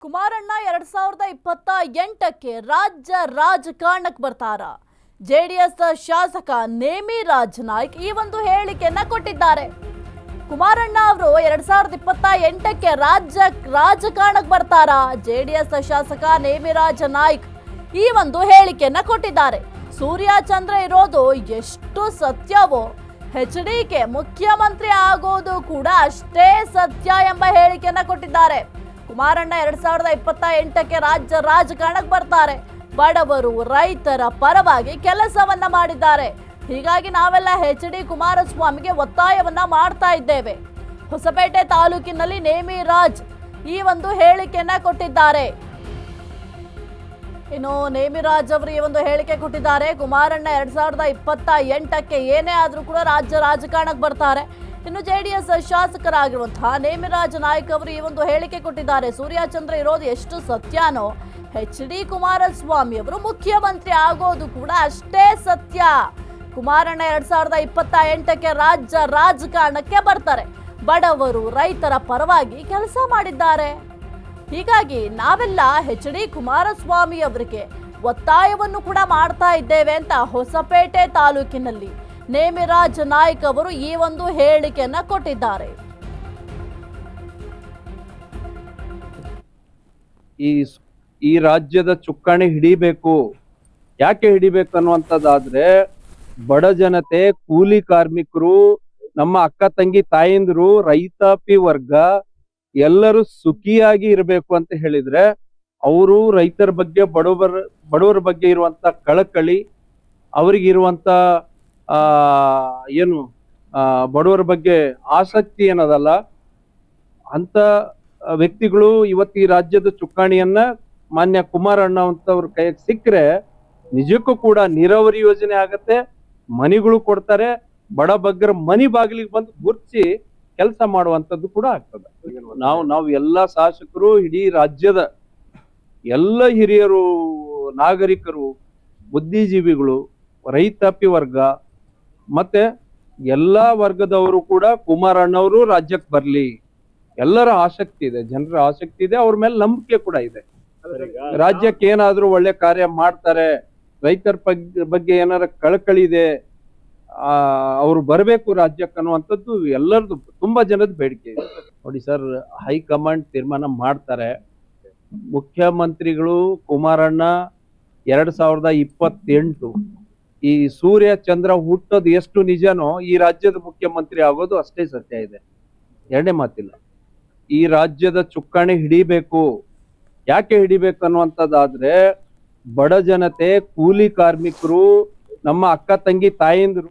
ಕುಮಾರಣ್ಣ 2028ಕ್ಕೆ ರಾಜ್ಯ ರಾಜಕಾರಣಕ್ಕೆ ಬರ್ತಾರ. ಜೆಡಿಎಸ್ ಶಾಸಕ ನೇಮಿರಾಜ್ ನಾಯ್ಕ್ ಈ ಒಂದು ಹೇಳಿಕೆಯನ್ನ ಕೊಟ್ಟಿದ್ದಾರೆ. ಕುಮಾರಣ್ಣ ಅವರು 2028ಕ್ಕೆ ರಾಜ್ಯ ರಾಜಕಾರಣಕ್ಕೆ ಬರ್ತಾರ. ಜೆಡಿಎಸ್ ಶಾಸಕ ನೇಮಿರಾಜ್ ನಾಯ್ಕ್ ಈ ಒಂದು ಹೇಳಿಕೆಯನ್ನ ಕೊಟ್ಟಿದ್ದಾರೆ. ಸೂರ್ಯ ಚಂದ್ರ ಇರೋದು ಎಷ್ಟು ಸತ್ಯವೋ ಎಚ್ಡಿಕೆ ಮುಖ್ಯಮಂತ್ರಿ ಆಗೋದು ಕೂಡ ಅಷ್ಟೇ ಸತ್ಯ ಎಂಬ ಹೇಳಿಕೆಯನ್ನ ಕೊಟ್ಟಿದ್ದಾರೆ. ಕುಮಾರಣ್ಣ 2028ಕ್ಕೆ ರಾಜ್ಯ ರಾಜಕಾರಣಕ್ಕೆ ಬರ್ತಾರೆ. ಬಡವರು ರೈತರ ಪರವಾಗಿ ಕೆಲಸವನ್ನ ಮಾಡಿದ್ದಾರೆ. ಹೀಗಾಗಿ ನಾವೆಲ್ಲ ಎಚ್.ಡಿ. ಕುಮಾರಸ್ವಾಮಿಗೆ ಒತ್ತಾಯವನ್ನ ಮಾಡ್ತಾ ಇದ್ದೇವೆ. ಹೊಸಪೇಟೆ ತಾಲೂಕಿನಲ್ಲಿ ನೇಮಿರಾಜ್ ಈ ಒಂದು ಹೇಳಿಕೆಯನ್ನ ಕೊಟ್ಟಿದ್ದಾರೆ. ಇನ್ನು ನೇಮಿರಾಜ್ ಅವರು ಈ ಒಂದು ಹೇಳಿಕೆ ಕೊಟ್ಟಿದ್ದಾರೆ. ಕುಮಾರಣ್ಣ 2028ಕ್ಕೆ ಏನೇ ಆದ್ರೂ ಕೂಡ ರಾಜ್ಯ ರಾಜಕಾರಣಕ್ಕೆ ಬರ್ತಾರೆ. ಇನ್ನು ಜೆಡಿಎಸ್ ಶಾಸಕರಾಗಿರುವಂತಹ ನೇಮಿರಾಜ್ ನಾಯ್ಕ್ ಅವರು ಈ ಒಂದು ಹೇಳಿಕೆ ಕೊಟ್ಟಿದ್ದಾರೆ. ಸೂರ್ಯಚಂದ್ರ ಇರೋದು ಎಷ್ಟು ಸತ್ಯನೋ ಎಚ್.ಡಿ. ಕುಮಾರಸ್ವಾಮಿ ಅವರು ಮುಖ್ಯಮಂತ್ರಿ ಆಗೋದು ಕೂಡ ಅಷ್ಟೇ ಸತ್ಯ. ಕುಮಾರಣ್ಣ 2028ಕ್ಕೆ ರಾಜ್ಯ ರಾಜಕಾರಣಕ್ಕೆ ಬರ್ತಾರೆ. ಬಡವರು ರೈತರ ಪರವಾಗಿ ಕೆಲಸ ಮಾಡಿದ್ದಾರೆ. ಹೀಗಾಗಿ ನಾವೆಲ್ಲ ಎಚ್.ಡಿ. ಕುಮಾರಸ್ವಾಮಿ ಅವರಿಗೆ ಒತ್ತಾಯವನ್ನು ಕೂಡ ಮಾಡ್ತಾ ಇದ್ದೇವೆ ಅಂತ ಹೊಸಪೇಟೆ ತಾಲೂಕಿನಲ್ಲಿ ನೇಮಿರಾಜ್ ನಾಯ್ಕ್ ಅವರು ಈ ಒಂದು ಹೇಳಿಕೆಯನ್ನ ಕೊಟ್ಟಿದ್ದಾರೆ. ಈ ರಾಜ್ಯದ ಚುಕ್ಕಾಣಿ ಹಿಡಿಬೇಕು. ಯಾಕೆ ಹಿಡಿಬೇಕು ಅನ್ನುವಂಥದ್ದಾದ್ರೆ ಬಡ ಜನತೆ, ಕೂಲಿ ಕಾರ್ಮಿಕರು, ನಮ್ಮ ಅಕ್ಕ ತಂಗಿ ತಾಯಂದಿರು, ರೈತಾಪಿ ವರ್ಗ ಎಲ್ಲರೂ ಸುಖಿಯಾಗಿ ಇರಬೇಕು ಅಂತ ಹೇಳಿದ್ರೆ ಅವರು ರೈತರ ಬಗ್ಗೆ, ಬಡವರ ಬಗ್ಗೆ ಇರುವಂತ ಕಳಕಳಿ, ಅವರಿಗಿರುವಂತ ಏನು ಬಡವರ ಬಗ್ಗೆ ಆಸಕ್ತಿ ಏನದಲ್ಲ ಅಂತ ವ್ಯಕ್ತಿಗಳು ಇವತ್ತು ಈ ರಾಜ್ಯದ ಚುಕ್ಕಾಣಿಯನ್ನ ಮಾನ್ಯ ಕುಮಾರಣ್ಣ ಅಂತವ್ರ ಕೈಗೆ ಸಿಕ್ಕರೆ ನಿಜಕ್ಕೂ ಕೂಡ ನೀರಾವರಿ ಯೋಜನೆ ಆಗತ್ತೆ, ಮನಿಗಳು ಕೊಡ್ತಾರೆ, ಬಡ ಬಗ್ಗರ ಮನಿ ಬಾಗಿಲಿಗೆ ಬಂದು ಗುರ್ತಿಸಿ ಕೆಲಸ ಮಾಡುವಂತದ್ದು ಕೂಡ ಆಗ್ತದೆ. ನಾವು ಎಲ್ಲ ಶಾಸಕರು, ಇಡೀ ರಾಜ್ಯದ ಎಲ್ಲ ಹಿರಿಯರು, ನಾಗರಿಕರು, ಬುದ್ಧಿಜೀವಿಗಳು, ರೈತಾಪಿ ವರ್ಗ ಮತ್ತೆ ಎಲ್ಲಾ ವರ್ಗದವರು ಕೂಡ ಕುಮಾರಣ್ಣವರು ರಾಜ್ಯಕ್ಕೆ ಬರ್ಲಿ, ಎಲ್ಲರ ಆಸಕ್ತಿ ಇದೆ, ಜನರ ಆಸಕ್ತಿ ಇದೆ, ಅವ್ರ ಮೇಲೆ ನಂಬಿಕೆ ಕೂಡ ಇದೆ. ರಾಜ್ಯಕ್ಕೆ ಏನಾದ್ರೂ ಒಳ್ಳೆ ಕಾರ್ಯ ಮಾಡ್ತಾರೆ, ರೈತರ ಬಗ್ಗೆ ಏನಾರ ಕಳಕಳಿ ಇದೆ, ಅವ್ರು ಬರಬೇಕು ರಾಜ್ಯಕ್ಕೆ ಅನ್ನುವಂಥದ್ದು ಎಲ್ಲರದು ತುಂಬಾ ಜನದ ಬೇಡಿಕೆ ಇದೆ. ನೋಡಿ ಸರ್, ಹೈಕಮಾಂಡ್ ತೀರ್ಮಾನ ಮಾಡ್ತಾರೆ. ಮುಖ್ಯಮಂತ್ರಿಗಳು ಕುಮಾರಣ್ಣ 2028 ಈ ಸೂರ್ಯ ಚಂದ್ರ ಹುಟ್ಟೋದು ಎಷ್ಟು ನಿಜನೋ ಈ ರಾಜ್ಯದ ಮುಖ್ಯಮಂತ್ರಿ ಆಗೋದು ಅಷ್ಟೇ ಸತ್ಯ ಇದೆ, ಎರಡನೇ ಮಾತಿಲ್ಲ. ಈ ರಾಜ್ಯದ ಚುಕ್ಕಾಣಿ ಹಿಡಿಬೇಕು. ಯಾಕೆ ಹಿಡಿಬೇಕು ಅನ್ನುವಂಥದ್ದಾದ್ರೆ ಬಡ ಜನತೆ, ಕೂಲಿ ಕಾರ್ಮಿಕರು, ನಮ್ಮ ಅಕ್ಕ ತಂಗಿ ತಾಯಂದಿರು